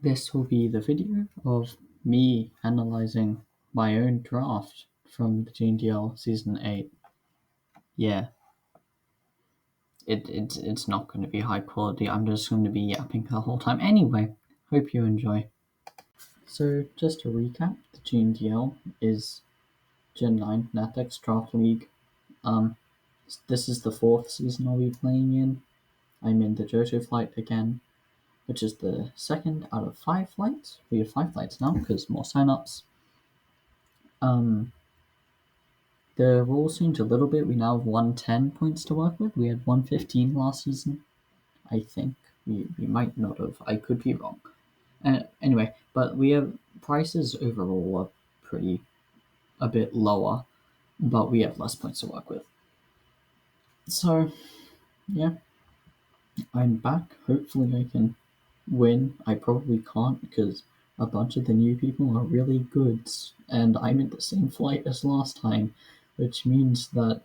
This will be the video of me analyzing my own draft from the GNDL Season 8. Yeah, it's not going to be high quality. I'm just going to be yapping the whole time. Anyway, hope you enjoy. So, just to recap, the GNDL is Gen 9 Natex's Draft League. This is the 4th season I'll be playing in. I'm in the Johto flight again, which is the second out of 5 flights. We have 5 flights now because more signups. The rules changed a little bit. We now have 110 points to work with. We had 115 last season, I think. We might not have. I could be wrong. Anyway, but we have prices overall are pretty a bit lower, but we have less points to work with. So, yeah, I'm back. Hopefully, I can win. I probably can't because a bunch of the new people are really good, and I'm in the same flight as last time, which means that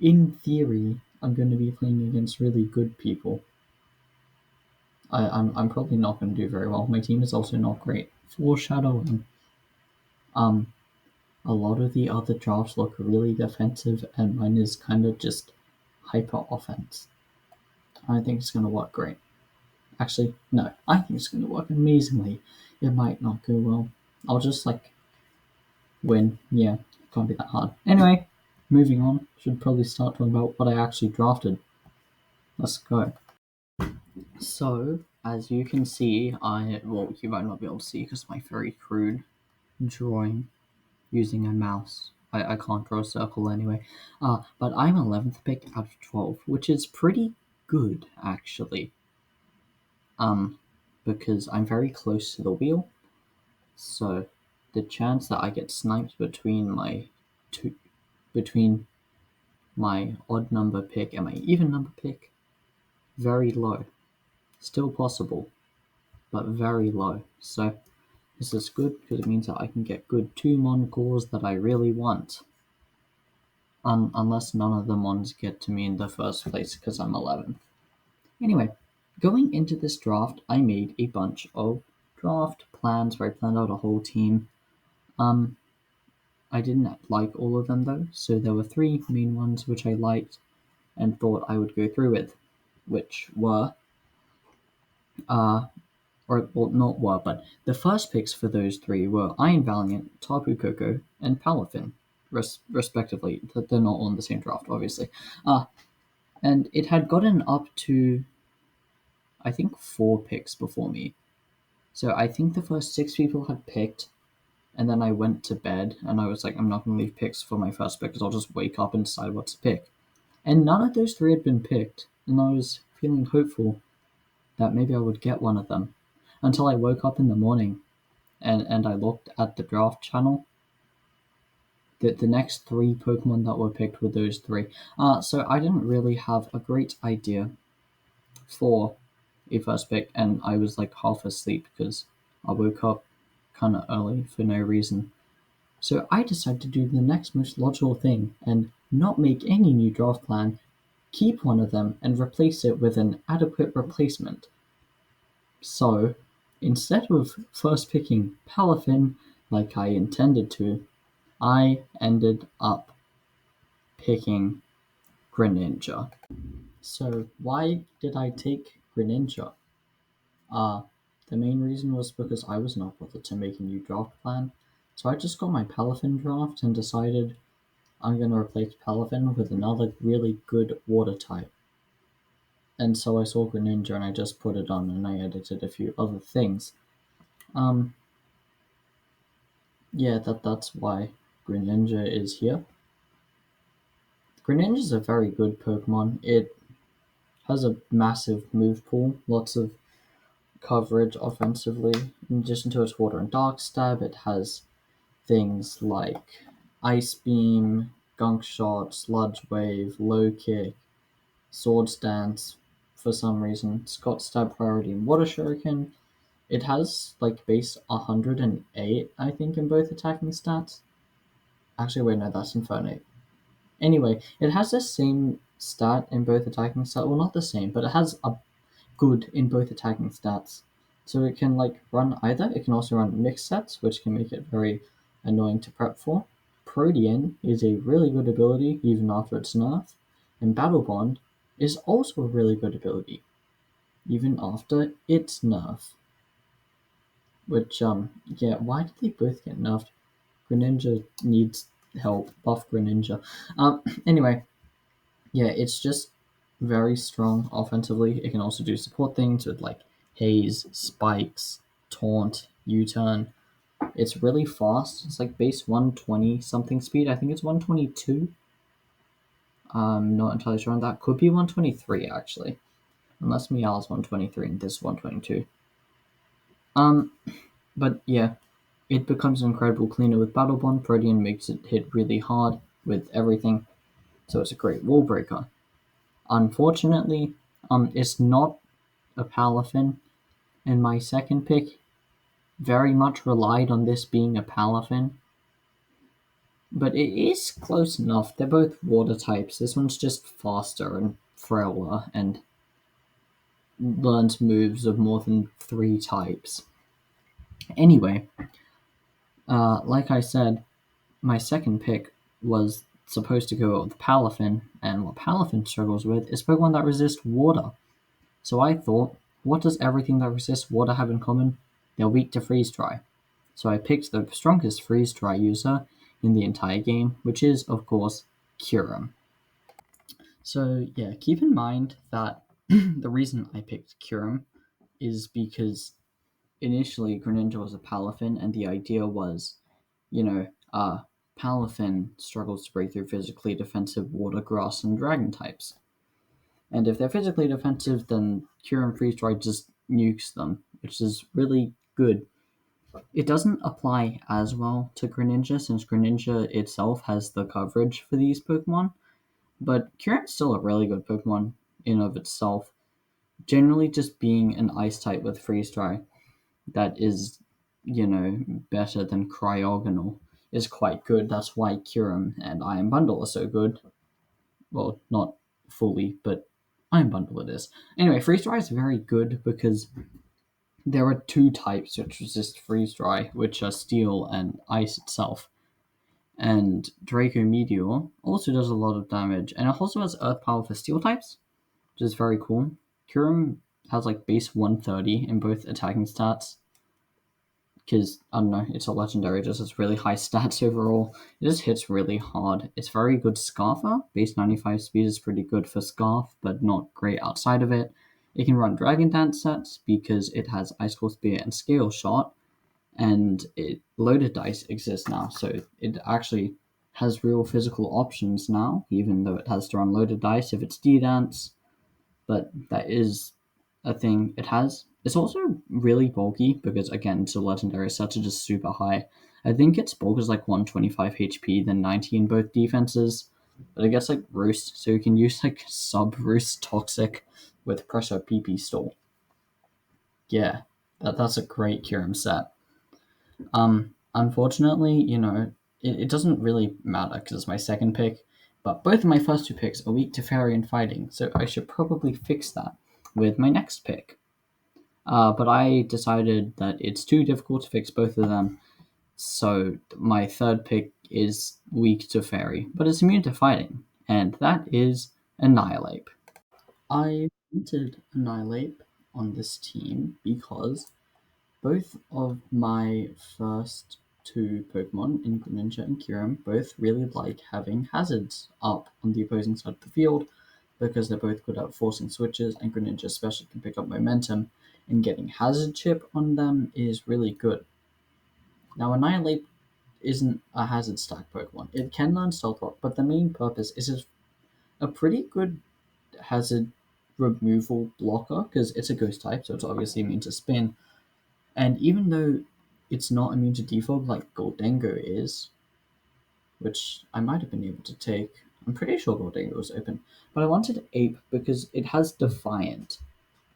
in theory, I'm going to be playing against really good people. I'm probably not going to do very well. My team is also not great. Foreshadowing. A lot of the other drafts look really defensive, and mine is kind of just hyper offense. I think it's going to work great. Actually, no, I think it's going to work amazingly. It might not go well. I'll just win. Yeah, can't be that hard. Anyway, moving on. Should probably start talking about what I actually drafted. Let's go. So, as you can see, you might not be able to see because my very crude drawing using a mouse. I can't draw a circle anyway. But I'm 11th pick out of 12, which is pretty good, actually. Because I'm very close to the wheel, so the chance that I get sniped between my odd number pick and my even number pick, very low. Still possible, but very low. So this is good because it means that I can get good 2 mon cores that I really want. Unless none of the mons get to me in the first place because I'm 11th. Anyway, going into this draft, I made a bunch of draft plans where I planned out a whole team. I didn't like all of them though, so there were 3 main ones which I liked and thought I would go through with, which were but the first picks for those 3 were Iron Valiant, Tapu Koko, and Palafin, respectively. They're not on the same draft, obviously. And it had gotten up to, I think, 4 picks before me. So I think the first 6 people had picked, and then I went to bed, and I was like, I'm not going to leave picks for my first pick because I'll just wake up and decide what to pick. And none of those 3 had been picked, and I was feeling hopeful that maybe I would get one of them. Until I woke up in the morning and I looked at the draft channel. The next 3 Pokemon that were picked were those 3. So I didn't really have a great idea for a first pick, and I was half asleep because I woke up kind of early for no reason. So I decided to do the next most logical thing and not make any new draft plan, keep one of them, and replace it with an adequate replacement. So, instead of first picking Palafin like I intended to, I ended up picking Greninja. So, why did I take Greninja? The main reason was because I was not bothered to make a new draft plan. So I just got my Palafin draft and decided I'm going to replace Palafin with another really good water type. And so I saw Greninja and I just put it on and I edited a few other things. Yeah, that's why Greninja is here. Greninja is a very good Pokemon. It has a massive move pool, lots of coverage offensively. In addition to its Water and Dark Stab, it has things like Ice Beam, Gunk Shot, Sludge Wave, Low Kick, Sword Stance for some reason, Scott Stab Priority, and Water Shuriken. It has base 108, I think, in both attacking stats. Actually, wait, no, that's Infernape. Anyway, it has the same stat in both attacking stats. Well, not the same, but it has a good in both attacking stats. So it can like run either. It can also run mixed sets, which can make it very annoying to prep for. Protean is a really good ability even after its nerf, and Battle Bond is also a really good ability even after its nerf. Which yeah, why did they both get nerfed? Greninja needs help. Buff Greninja. Anyway, yeah, it's just very strong offensively. It can also do support things with like haze, spikes, taunt, U-turn. It's really fast. It's like base 120 something speed. I think it's 122. I'm not entirely sure on that. Could be 123 actually. Unless Meow's 123 and this is 122. Um, but yeah, it becomes an incredible cleaner with Battle Bond. Protean makes it hit really hard with everything, so it's a great wall breaker. Unfortunately, it's not a Palafin, and my second pick very much relied on this being a Palafin. But it is close enough. They're both water types. This one's just faster and frailer and learns moves of more than 3 types. Anyway, like I said, my second pick was supposed to go with Palafin, and what Palafin struggles with is Pokemon that resist water. So I thought, what does everything that resists water have in common? They're weak to freeze dry. So I picked the strongest freeze dry user in the entire game, which is, of course, Kyurem. So yeah, keep in mind that the reason I picked Kyurem is because initially Greninja was a Palafin, and the idea was, you know, Palafin struggles to break through physically defensive water, grass, and dragon types. And if they're physically defensive, then Kyurem Freeze Dry just nukes them, which is really good. It doesn't apply as well to Greninja, since Greninja itself has the coverage for these Pokemon, but Kyurem's still a really good Pokemon in of itself. Generally, just being an Ice type with Freeze Dry that is, better than Cryogonal is quite good. That's why Kyurem and Iron Bundle are so good. Well, not fully, but Iron Bundle it is. Anyway, Freeze Dry is very good because there are 2 types which resist Freeze Dry, which are Steel and Ice itself. And Draco Meteor also does a lot of damage, and it also has Earth Power for Steel types, which is very cool. Kyurem has like base 130 in both attacking stats, because I don't know, it's a legendary, just has really high stats overall. It just hits really hard. It's very good Scarfer. Base 95 speed is pretty good for Scarf, but not great outside of it. It can run Dragon Dance sets because it has Icicle Spear and Scale Shot, and loaded dice exists now, so it actually has real physical options now, even though it has to run loaded dice if it's D-Dance. But that is a thing it has. It's also really bulky because, again, it's a legendary set, are just super high. I think its bulk is like 125 HP, then 90 in both defenses. But it gets like Roost, so you can use like Sub Roost Toxic with Pressure PP Stall. Yeah, that's a great Kyurem set. Unfortunately, it doesn't really matter because it's my second pick, but both of my first 2 picks are weak to fairy and fighting, so I should probably fix that with my next pick. But I decided that it's too difficult to fix both of them, so my third pick is weak to fairy, but it's immune to fighting, and that is Annihilate. I wanted Annihilate on this team because both of my first 2 Pokemon in Greninja and Kyurem both really like having hazards up on the opposing side of the field because they're both good at forcing switches, and Greninja especially can pick up momentum, and getting Hazard Chip on them is really good. Now, Annihilate isn't a Hazard Stack Pokemon. It can learn Stealth Rock, but the main purpose is a pretty good Hazard removal blocker because it's a Ghost type, so it's obviously immune to Spin. And even though it's not immune to defog like Goldengo is, which I might have been able to take, I'm pretty sure Goldengo was open, but I wanted Ape because it has Defiant.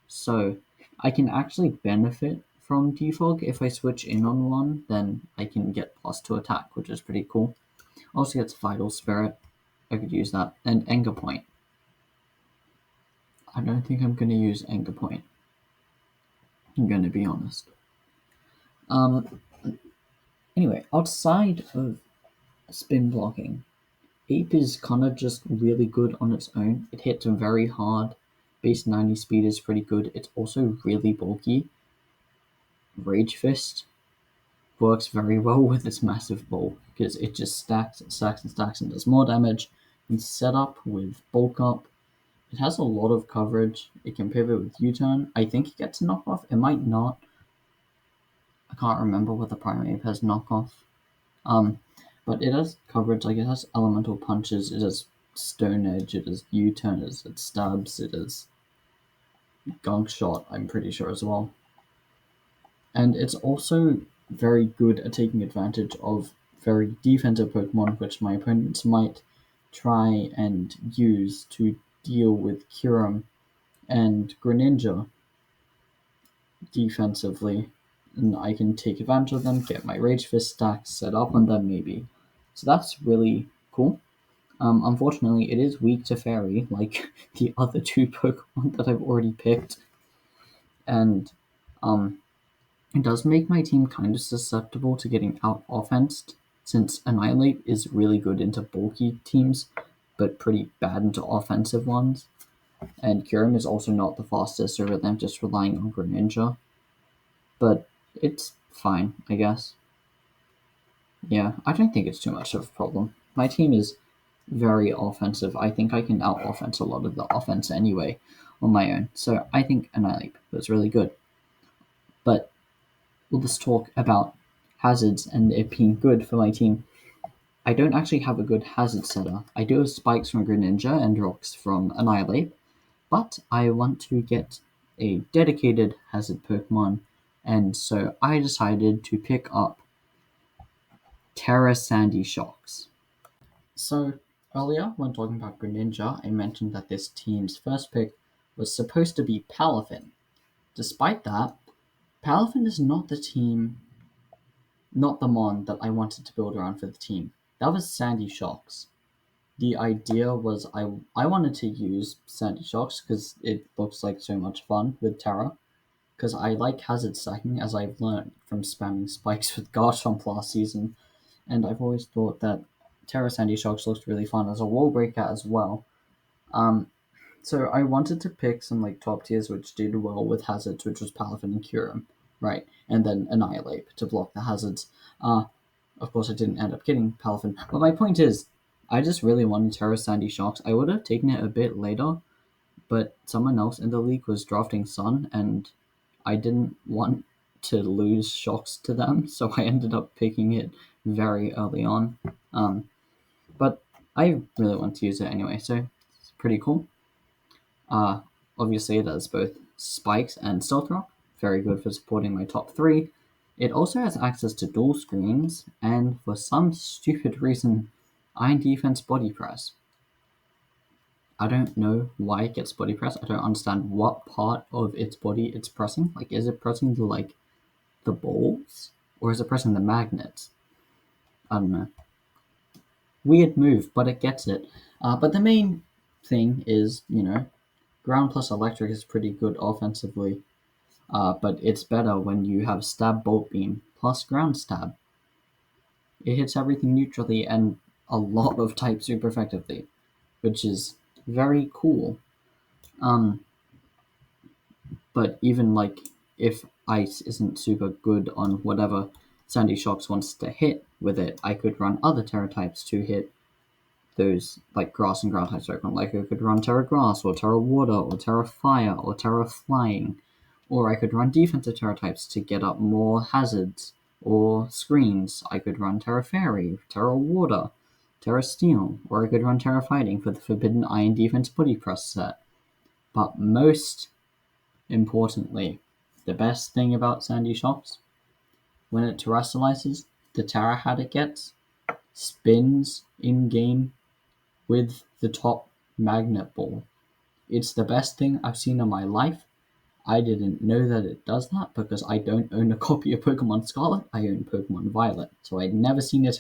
So I can actually benefit from defog. If I switch in on one, then I can get +2 attack, which is pretty cool. Also gets Vital Spirit. I could use that. And Anger Point. I don't think I'm going to use Anger Point. I'm going to be honest. Um, anyway, outside of spin blocking, Ape is kind of just really good on its own. It hits very hard. Base 90 speed is pretty good. It's also really bulky. Rage Fist works very well with its massive bowl because it just stacks and stacks and stacks and does more damage. And set up with bulk up. It has a lot of coverage. It can pivot with U-turn. I think it gets a knockoff. It might not. I can't remember what the Prime Ape has knockoff. Um, but it has coverage. Like it has elemental punches. It has stone edge. It has U-turn. It stabs. It has gunk shot. I'm pretty sure as well. And it's also very good at taking advantage of very defensive Pokemon, which my opponents might try and use to deal with Kyurem and Greninja defensively. And I can take advantage of them, get my Rage Fist stacks set up on them maybe. So that's really cool. Unfortunately, it is weak to Fairy, like the other two Pokemon that I've already picked. And um, it does make my team kind of susceptible to getting out offensed, since Annihilate is really good into bulky teams, but pretty bad into offensive ones. And Kyurem is also not the fastest over them, just relying on Greninja. But it's fine, I guess. Yeah, I don't think it's too much of a problem. My team is very offensive. I think I can out offense a lot of the offense anyway on my own. So I think Annihilate was really good. But let's talk about hazards and it being good for my team. I don't actually have a good hazard setter. I do have spikes from Greninja and rocks from Annihilate, but I want to get a dedicated hazard Pokemon, and so I decided to pick up Terra Sandy Shocks. So earlier, when talking about Greninja, I mentioned that this team's first pick was supposed to be Palafin. Despite that, Palafin is not the mon that I wanted to build around for the team. That was Sandy Shocks. The idea was I wanted to use Sandy Shocks because it looks like so much fun with Terra. Because I like hazard stacking, as I've learned from spamming spikes with Garchomp last season, and I've always thought that Terra Sandy Shocks looks really fun as a wall breaker as well. Um, so I wanted to pick some like top tiers which did well with hazards, which was Palafin and Kyurem, right? And then Annihilate to block the hazards. Of course, I didn't end up getting Palafin, but my point is, I just really wanted Terra Sandy Shocks. I would have taken it a bit later, but someone else in the league was drafting Sun, and I didn't want to lose Shocks to them, so I ended up picking it very early on. But I really want to use it anyway, so it's pretty cool. Uh, Obviously, it has both spikes and stealth rock, very good for supporting my top three. It also has access to dual screens, and for some stupid reason, Iron Defense Body Press. I don't know why it gets body press. I don't understand what part of its body it's pressing. Like, is it pressing the balls, or is it pressing the magnets? I don't know. Weird move, but it gets it. But the main thing is, ground plus electric is pretty good offensively. But it's better when you have stab bolt beam plus ground stab. It hits everything neutrally and a lot of types super effectively, which is very cool. Um, but even like if ice isn't super good on whatever Sandy Shocks wants to hit with it, I could run other Terra types to hit those like grass and ground types Pokemon. Like I could run Terra Grass or Terra Water or Terra Fire or Terra Flying. Or I could run defensive Terra types to get up more hazards or screens. I could run Terra Fairy, Terra Water, Terra Steel, or I could run Terra Fighting for the Forbidden Iron Defense Body Press set. But most importantly, the best thing about Sandy Shocks, when it terrestrializes, the Terra hat it gets spins in game with the top magnet ball. It's the best thing I've seen in my life. I didn't know that it does that because I don't own a copy of Pokemon Scarlet. I own Pokemon Violet, so I'd never seen a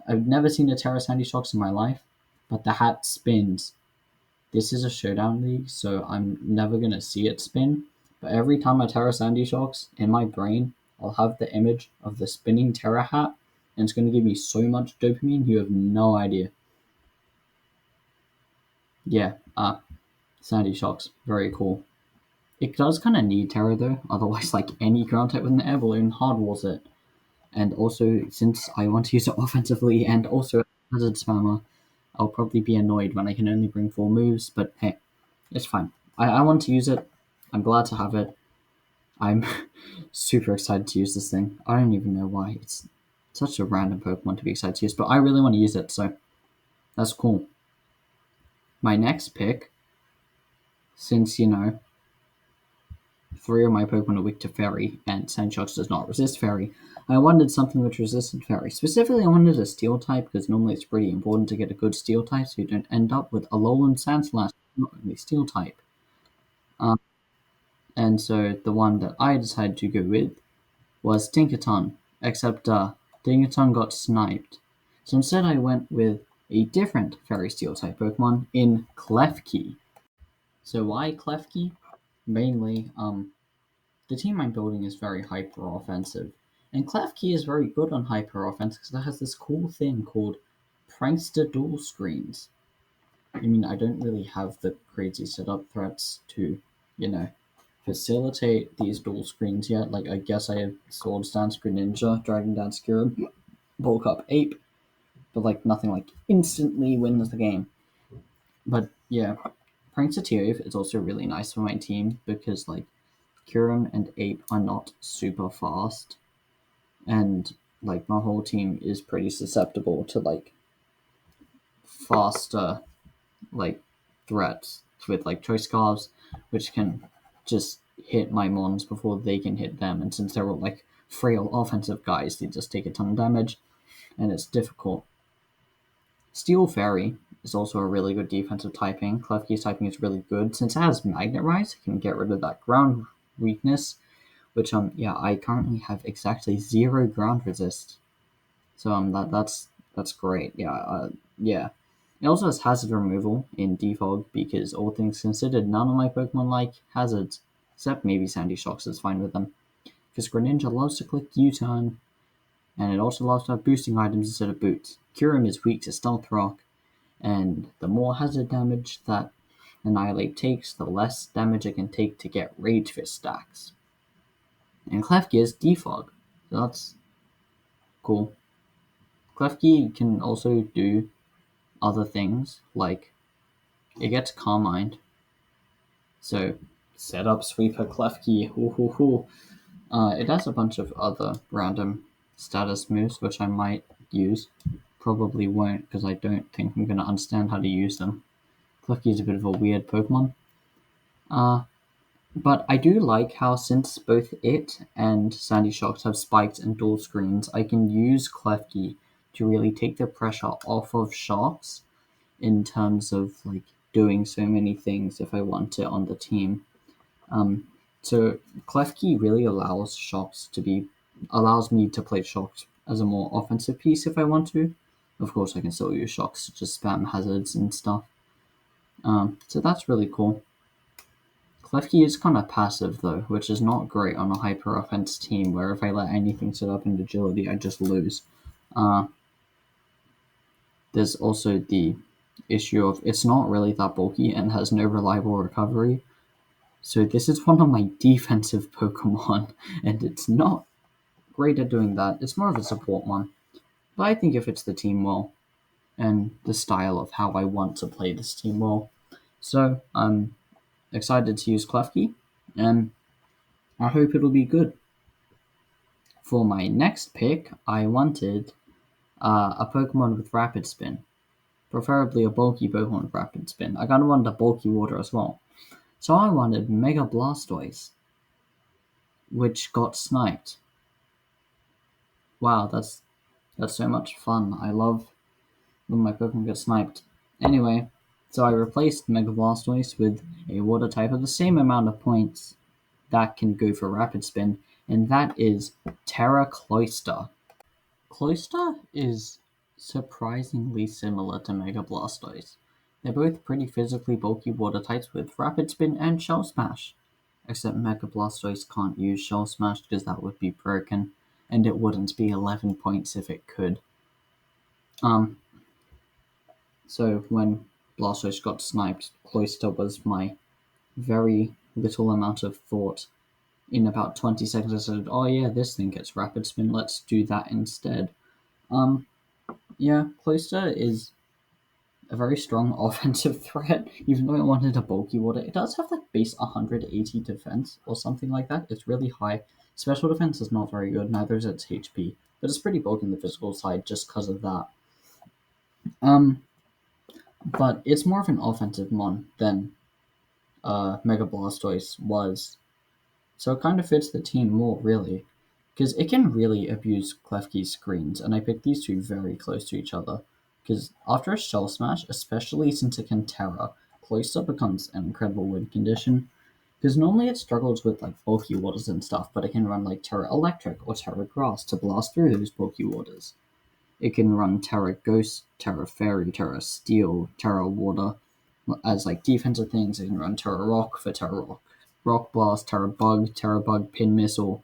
I've never seen a Terra Sandy Shocks in my life, but the hat spins. This is a showdown league, so I'm never gonna see it spin. But every time I Terra Sandy Shocks, in my brain, I'll have the image of the spinning Terra hat, and it's going to give me so much dopamine, you have no idea. Yeah, Sandy Shocks, very cool. It does kind of need Terra though, otherwise, like any ground type with an air balloon hard walls it. And also, since I want to use it offensively and also as a spammer, I'll probably be annoyed when I can only bring 4 moves, but hey, it's fine. I want to use it. I'm glad to have it. I'm super excited to use this thing. I don't even know why. It's such a random Pokemon to be excited to use, but I really want to use it, so that's cool. My next pick, since, 3 of my Pokemon are weak to Fairy, and Sandshocks does not resist Fairy, I wanted something which resisted Fairy. Specifically, I wanted a Steel type, because normally it's pretty important to get a good Steel type so you don't end up with Alolan Sandslash, not only Steel type. Um, and so the one that I decided to go with was Tinkaton, except Tinkaton got sniped. So instead I went with a different Fairy Steel type Pokemon in Klefki. So why Klefki? Mainly, the team I'm building is very hyper offensive. And Klefki is very good on hyper offense because it has this cool thing called Prankster Dual Screens. I mean, I don't really have the crazy setup threats to, you know, facilitate these dual screens yet. Like, I guess I have Swords Dance Greninja, Dragon Dance Kyurem, Bulk Up Ape, but like nothing like instantly wins the game. But yeah, Prankster Tiof is also really nice for my team because like Kyurem and Ape are not super fast, and like my whole team is pretty susceptible to like faster like threats with like choice scarves, which can just hit my mons before they can hit them. And since they're all like frail offensive guys, they just take a ton of damage, and it's difficult. Steel Fairy is also a really good defensive typing. Klefki's typing is really good since it has Magnet Rise. It can get rid of that ground weakness, which yeah, I currently have exactly 0 ground resist. So that's great. Yeah. It also has hazard removal in defog because all things considered, none of my Pokemon like hazards, except maybe Sandy Shocks is fine with them. Because Greninja loves to click U-turn, and it also loves to have boosting items instead of boots. Kyurem is weak to Stealth Rock, and the more hazard damage that Annihilate takes, the less damage it can take to get Rage Fist stacks. And Klefki is defog, so that's cool. Klefki can also do other things, like it gets Carmine. So set up Sweeper Klefki. It has a bunch of other random status moves which I might use. Probably won't because I don't think I'm gonna understand how to use them. Klefki is a bit of a weird Pokemon. But I do like how since both it and Sandy Shocks have spikes and dual screens, I can use Klefki to really take the pressure off of Shocks in terms of like doing so many things if I want it on the team. So Klefki really allows me to play Shocks as a more offensive piece if I want to. Of course, I can still use Shocks to just spam hazards and stuff. So that's really cool. Klefki is kind of passive though, which is not great on a hyper offense team where if I let anything sit up in agility, I just lose. Uh, there's also the issue of it's not really that bulky and has no reliable recovery. So this is one of my defensive Pokemon, and it's not great at doing that. It's more of a support one. But I think it fits the team well and the style of how I want to play this team well. So I'm excited to use Klefki, and I hope it'll be good. For my next pick, I wanted a Pokemon with Rapid Spin, preferably a bulky Pokemon with Rapid Spin. I kind of wanted a bulky water as well. So I wanted Mega Blastoise, which got sniped. Wow, that's so much fun. I love when my Pokemon get sniped. Anyway, so I replaced Mega Blastoise with a water type of the same amount of points that can go for Rapid Spin, and that is Terra Cloyster. Cloyster is surprisingly similar to Mega Blastoise. They're both pretty physically bulky water types with Rapid Spin and Shell Smash. except Mega Blastoise can't use Shell Smash because that would be broken, and it wouldn't be 11 points if it could. Um, so when Blastoise got sniped, Cloyster was my very little amount of thought. In about 20 seconds, I said, "Oh yeah, this thing gets Rapid Spin. Let's do that instead." Um, yeah, Cloyster is a very strong offensive threat, even though I wanted a bulky water. It does have like base 180 defense or something like that. It's really high. Special defense is not very good, neither is its HP, but it's pretty bulky in the physical side just because of that. But it's more of an offensive mon than Mega Blastoise was, so it kind of fits the team more really, because it can really abuse Klefki's screens, and I picked these two very close to each other. Because after a Shell Smash, especially since it can Terra, Cloyster becomes an incredible win condition. Because normally it struggles with like bulky waters and stuff, but it can run like Terra Electric or Terra Grass to blast through those bulky waters. It can run Terra Ghost, Terra Fairy, Terra Steel, Terra Water as like defensive things. It can run Terra Rock for Terra Rock, Rock Blast, Terra Bug, Pin Missile.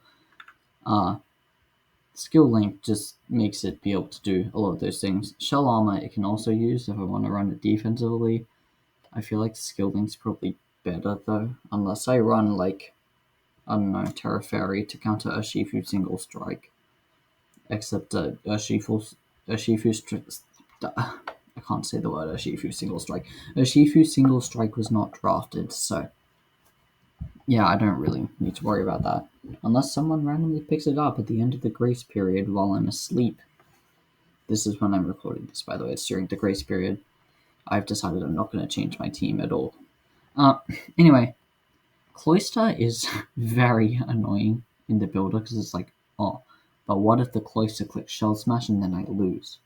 Skill Link just makes it be able to do a lot of those things. Shell Armor it can also use if I want to run it defensively. I feel like Skill Link's probably better though, unless I run like, I don't know, Terra Fairy to counter Urshifu Single Strike. Except Urshifu I can't say the word Urshifu Single Strike. Urshifu Single Strike was not drafted, so yeah, I don't really need to worry about that. Unless someone randomly picks it up at the end of the grace period while I'm asleep. This is when I'm recording this, by the way. It's during the grace period. I've decided I'm not going to change my team at all. Anyway, Cloyster is very annoying in the builder because it's like, oh, but what if the Cloyster clicks Shell Smash and then I lose?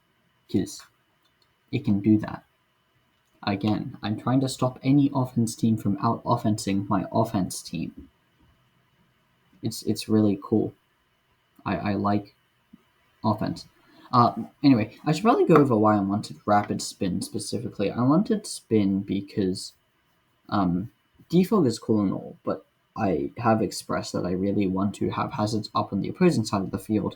Because it can do that. Again, I'm trying to stop any offense team from out-offensing my offense team. It's really cool. I like offense. Anyway, I should probably go over why I wanted Rapid Spin specifically. I wanted Spin because Defog is cool and all, but I have expressed that I really want to have hazards up on the opposing side of the field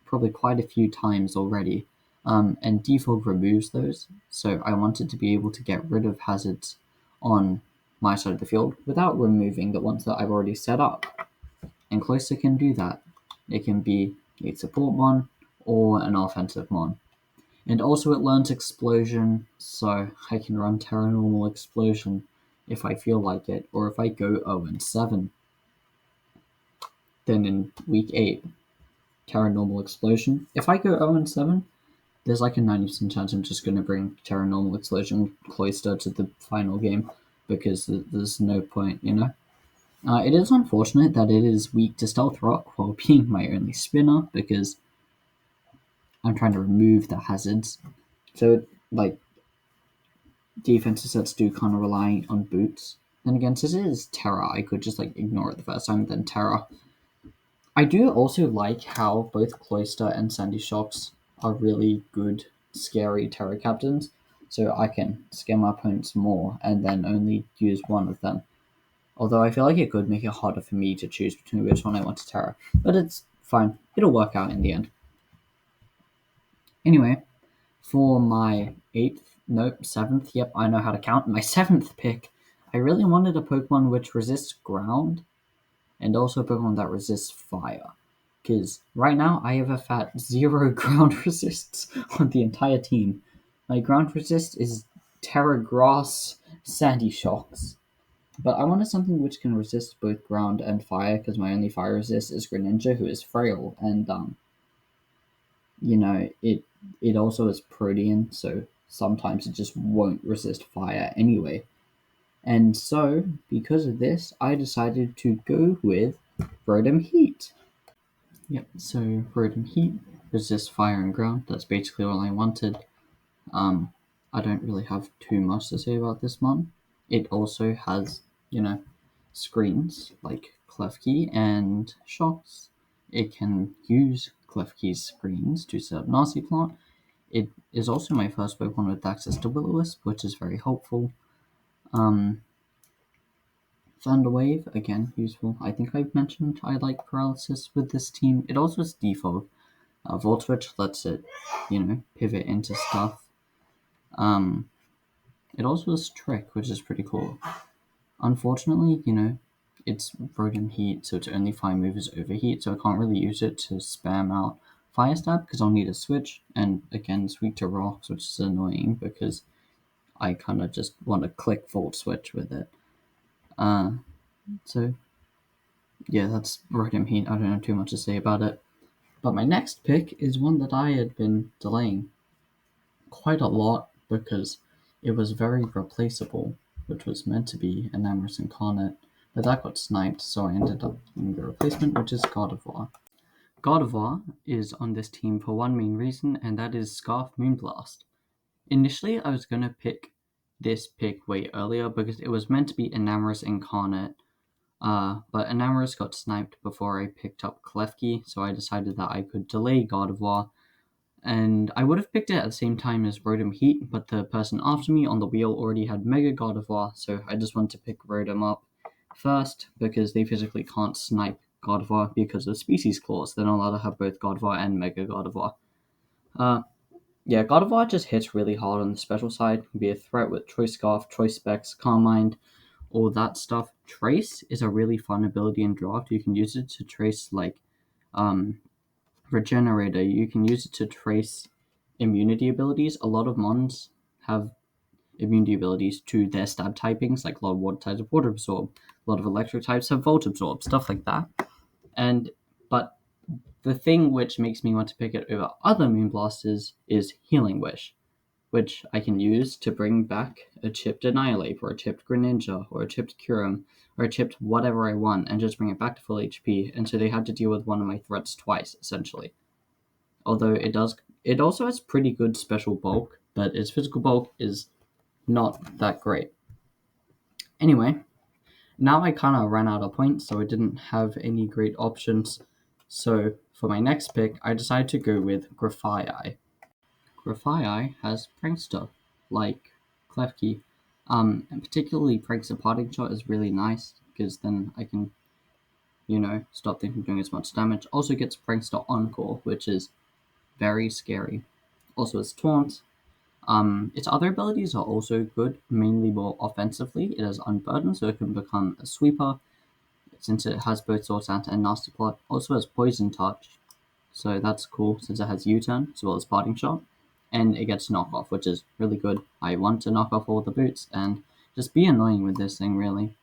probably quite a few times already. And Defog removes those, so I wanted to be able to get rid of hazards on my side of the field without removing the ones that I've already set up. And Cloyster can do that. It can be a support mon or an offensive mon. And also it learns Explosion, so I can run Terra Normal Explosion if I feel like it, or if I go 0-7. Then in week 8, Terra Normal Explosion. If I go 0-7, there's like a 90% chance I'm just going to bring Terra Normal Explosion Cloyster to the final game, because there's no point, you know? It is unfortunate that it is weak to Stealth Rock while being my only spinner, because I'm trying to remove the hazards. So, like, defensive sets do kind of rely on boots. Then again, since it is Terra, I could just like ignore it the first time, then Terra. I do also like how both Cloyster and Sandy Shocks are really good, scary Terra captains, so I can scare my opponents more and then only use one of them. Although I feel like it could make it harder for me to choose between which one I want to Terra, but it's fine. It'll work out in the end. Anyway, for my 7th, yep, I know how to count. My 7th pick, I really wanted a Pokemon which resists ground, and also a Pokemon that resists fire. Because right now, I have a fat 0 ground resists on the entire team. My ground resist is Terra Grass Sandy Shocks. But I wanted something which can resist both ground and fire, because my only fire resist is Greninja, who is frail, and it also is Protean, so sometimes it just won't resist fire anyway. And so, because of this, I decided to go with Rotom Heat. Yep, so Rotom Heat resists fire and ground. That's basically all I wanted. I don't really have too much to say about this one. It also has, screens like Klefki and Shocks. It can use Klefki's screens to set up Nasty Plant. It is also my first Pokemon with access to Will-O-Wisp, which is very helpful. Thunder Wave, again, useful. I think I've mentioned I like Paralysis with this team. It also has default. Volt Switch lets it, pivot into stuff. Um, it also has Trick, which is pretty cool. Unfortunately, it's Rodent Heat, so it's only 5 moves Overheat, so I can't really use it to spam out Fire Stab because I'll need a switch, and again, it's weak to rocks, which is annoying because I kind of just want to click Volt Switch with it. So yeah, that's Rodent Heat. I don't have too much to say about it. But my next pick is one that I had been delaying quite a lot because it was very replaceable, which was meant to be an Amorous Incarnate, but that got sniped, so I ended up doing the replacement, which is God of War. God of War is on this team for one main reason, and that is Scarf Moonblast. Initially, I was going to pick this pick way earlier because it was meant to be an Amorous Incarnate, but Enamorous got sniped before I picked up Klefki, so I decided that I could delay God of War. And I would have picked it at the same time as Rotom Heat, but the person after me on the wheel already had Mega God of War, so I just wanted to pick Rotom up first because they physically can't snipe God of War because of species clause. They're not allowed to have both God of War and Mega God of War. Yeah, God of War just hits really hard on the special side. It can be a threat with Choice Scarf, Choice Specs, Calm Mind, all that stuff. Trace is a really fun ability in draft. You can use it to trace Regenerator. You can use it to trace immunity abilities. A lot of mons have immunity abilities to their stab typings, like a lot of water types have Water Absorb, a lot of electric types have Volt Absorb, stuff like that. But the thing which makes me want to pick it over other Moonblasters is Healing Wish, which I can use to bring back a chipped Annihilate, or a chipped Greninja, or a chipped Kyurem, or a chipped whatever I want, and just bring it back to full HP, and so they had to deal with one of my threats twice, essentially. Although it also has pretty good special bulk, but its physical bulk is not that great. Anyway, now I kind of ran out of points, so I didn't have any great options. So for my next pick, I decided to go with Grafaiai. Grafaiai has Prankster, like Klefki. And particularly Prankster Parting Shot is really nice, because then I can, stop them from doing as much damage. Also gets Prankster Encore, which is very scary. Also has Taunt. Its other abilities are also good, mainly more offensively. It has Unburden, so it can become a sweeper, since it has both Sword Santa and Nasty Plot. Also has Poison Touch, so that's cool since it has U-Turn as well as Parting Shot. And it gets Knockoff, which is really good. I want to knock off all the boots and just be annoying with this thing, really.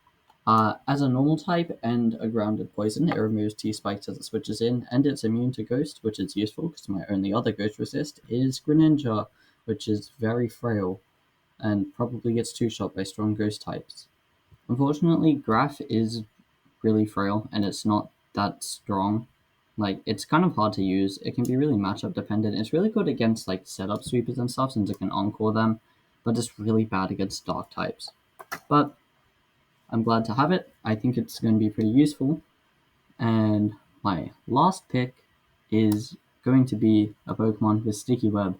As a normal type and a grounded poison, it removes T-Spikes as it switches in, and it's immune to Ghost, which is useful because my only other Ghost resist is Greninja, which is very frail and probably gets two-shot by strong Ghost types. Unfortunately, Graph is really frail and it's not that strong. Like, it's kind of hard to use. It can be really matchup dependent. It's really good against like setup sweepers and stuff since it can encore them, but it's really bad against dark types. But I'm glad to have it. I think it's going to be pretty useful. And my last pick is going to be a Pokemon with Sticky Web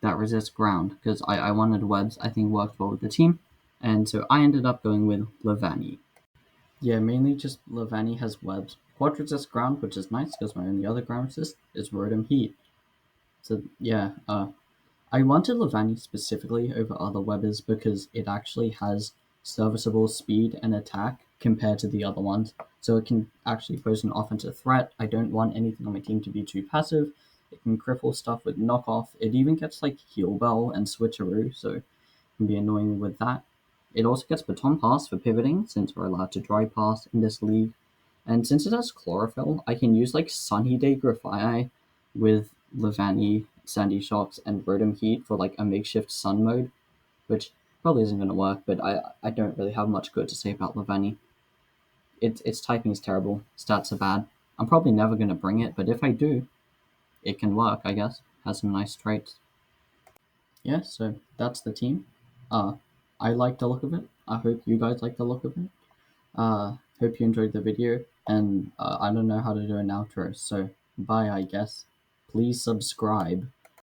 that resists ground, because I wanted webs I think worked well with the team. And so I ended up going with Levani. Yeah, mainly just Levani has webs. Quad resists ground, which is nice because my only other ground resist is Rotom Heat. So yeah, I wanted Levani specifically over other webbers because it actually has serviceable speed and attack compared to the other ones, so it can actually pose an offensive threat. I don't want anything on my team to be too passive. It can cripple stuff with knockoff. It even gets like Heal Bell and Switcheroo, so it can be annoying with that. It also gets Baton Pass for pivoting, since we're allowed to Dry Pass in this league. And since it has Chlorophyll, I can use like Sunny Day Grafaiai with Levani, Sandy Shocks, and Rotom Heat for like a makeshift sun mode, which probably isn't going to work, but I don't really have much good to say about Levani. Its typing is terrible, stats are bad. I'm probably never going to bring it, but if I do, it can work, I guess. Has some nice traits. Yeah, so that's the team. I like the look of it. I hope you guys like the look of it. Hope you enjoyed the video, and I don't know how to do an outro, so bye, I guess. Please subscribe.